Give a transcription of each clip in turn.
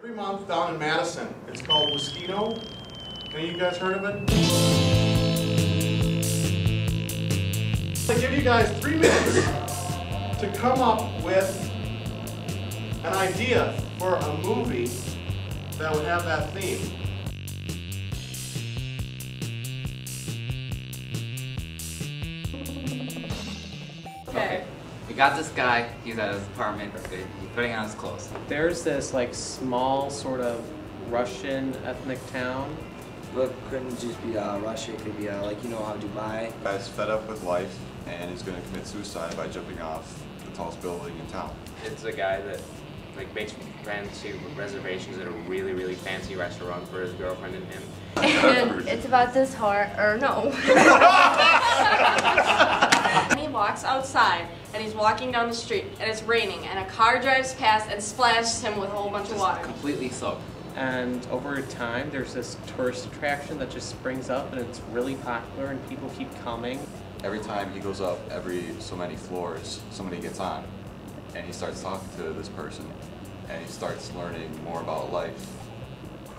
Every month down in Madison. It's called Wis-Kino. Any of you guys heard of it? I give you guys 3 minutes to come up with an idea for a movie that would have that theme. Okay. We got this guy, he's at his apartment, he's putting on his clothes. There's this like small sort of Russian ethnic town. But couldn't just be Russia, it could be like, you know, how Dubai. Guy's fed up with life and he's going to commit suicide by jumping off the tallest building in town. It's a guy that like makes plans to reservations at a really, really fancy restaurant for his girlfriend and him. And it's about this heart, or no. And he walks outside, and he's walking down the street, and it's raining, and a car drives past and splashes him with a whole bunch of water. Completely soaked. And over time, there's this tourist attraction that just springs up, and it's really popular, and people keep coming. Every time he goes up every so many floors, somebody gets on and he starts talking to this person and he starts learning more about life.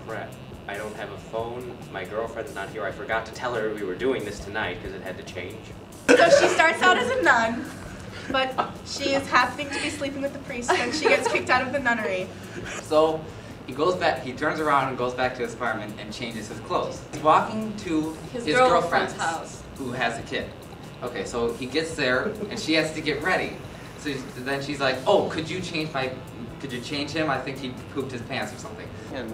Crap. I don't have a phone. My girlfriend's not here. I forgot to tell her we were doing this tonight because it had to change. So she starts out as a nun, but she is happening to be sleeping with the priest when she gets kicked out of the nunnery. So he goes back, he turns around and goes back to his apartment and changes his clothes. He's walking to his girlfriend's house, who has a kid. Okay, so he gets there and she has to get ready. So then she's like, "Oh, could you change him? I think he pooped his pants or something." And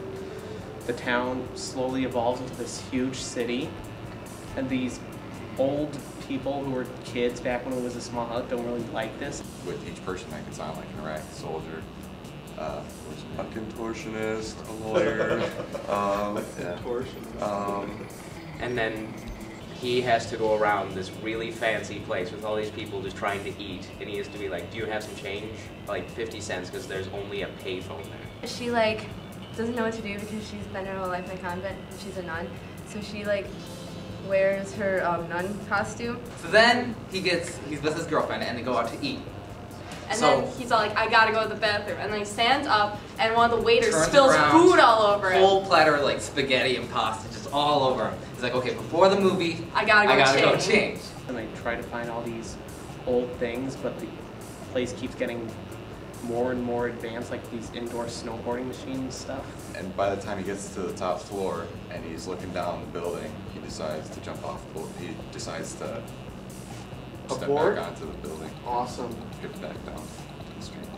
the town slowly evolves into this huge city, and these old people who were kids back when it was a small house don't really like this. With each person that gets on, like an Iraqi soldier, a contortionist, a lawyer, And then he has to go around this really fancy place with all these people just trying to eat, and he has to be like, "Do you have some change?" Like 50 cents, because there's only a payphone there. She like doesn't know what to do because she's spent her whole life in a convent and she's a nun. So she like wears her nun costume. So then he's with his girlfriend and they go out to eat. And then he's all like, "I gotta go to the bathroom." And then he stands up and one of the waiters Turns spills around, food all over him. Whole platter like spaghetti and pasta just all over him. He's like, "Okay, before the movie, I gotta go change." And they try to find all these old things, but the place keeps getting more and more advanced, like these indoor snowboarding machines and stuff. And by the time he gets to the top floor and he's looking down the building, he decides to jump off the building. He decides to step back onto the building. Awesome. Get back down the street.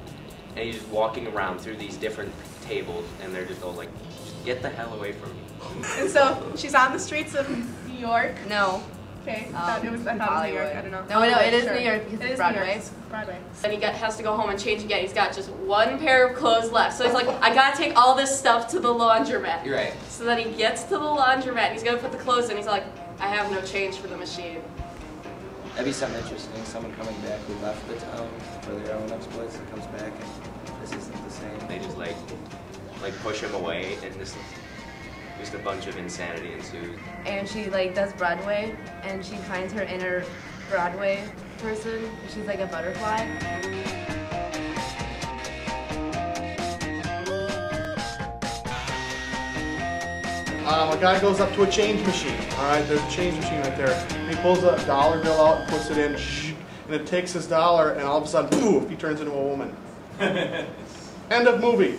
And he's just walking around through these different tables, and they're just all like, "Just get the hell away from me." And so she's on the streets of New York. No. Okay, I thought it was New York, I don't know. No, it is New York because it's Broadway. Broadway. Then he has to go home and change again. He's got just one pair of clothes left. So he's like, "I gotta take all this stuff to the laundromat." You're right. So then he gets to the laundromat, he's gonna put the clothes in, he's like, "I have no change for the machine." That'd be something interesting, someone coming back who left the town for their own exploits and comes back and this isn't the same. They just like push him away, and just a bunch of insanity ensues. And she like does Broadway and she finds her inner Broadway person. She's like a butterfly. A guy goes up to a change machine. All right, there's a change machine right there. He pulls a dollar bill out and puts it in, and it takes his dollar, and all of a sudden, poof, he turns into a woman. End of movie.